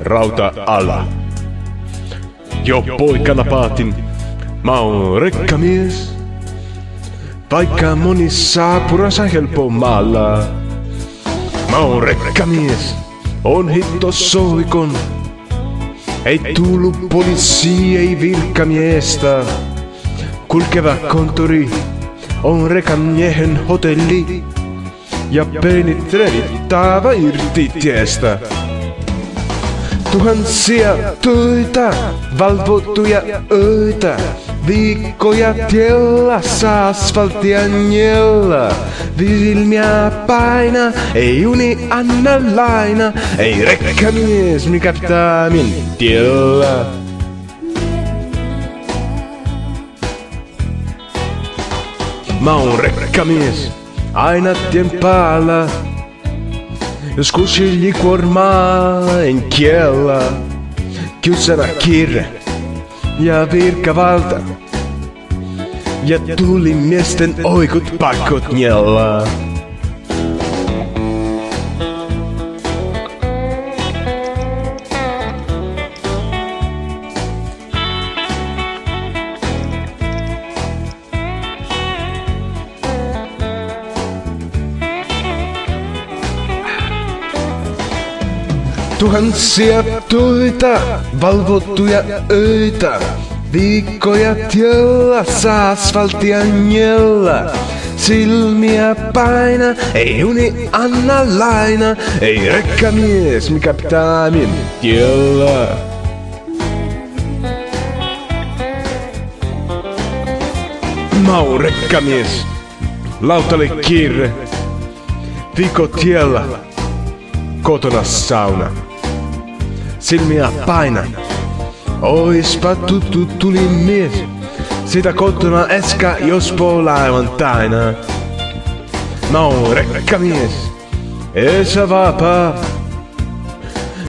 rauta-ala. Jo poikana paatin, mä oon rekkamies. Vaikka moni saapurassa helpommalla. Mä oon rekkamies, on hitto soikon. Ei tullu poliisi, ei virkamiestä. Kulkeva konttori on rekamiehen hotelli. Ja peenit revittävä irti tiestä. Tuhansia töitä, valvottuja öitä. Viikkoja tiellassa, asfaltia njellä. Silmiä paina, ei uni anna laina. Ei rekkamies, mikä pitää tiellä. Mä oon rekkamies, aina tien päällä. Joskus hiljikuormaa en kiellä. Kyysänä kiire ja virkavalta. Ja tuli miesten oikut pakot njella. Tuhansia töitä, valvottuja öitä. Viikkoja tiellassa, asfaltia njellä. Silmiä paina, ei uni anna laina. Ei rekkamies, mikä pitää tiellä. Mä oon rekkamies, lautalle kiire. Viikko tiellä, kotona sauna. Silmiä paina. Oispa tuttu tuli mies. Sitä kotona äskä jos lauantaina. Mä oon rekkamies. Esa vapaa.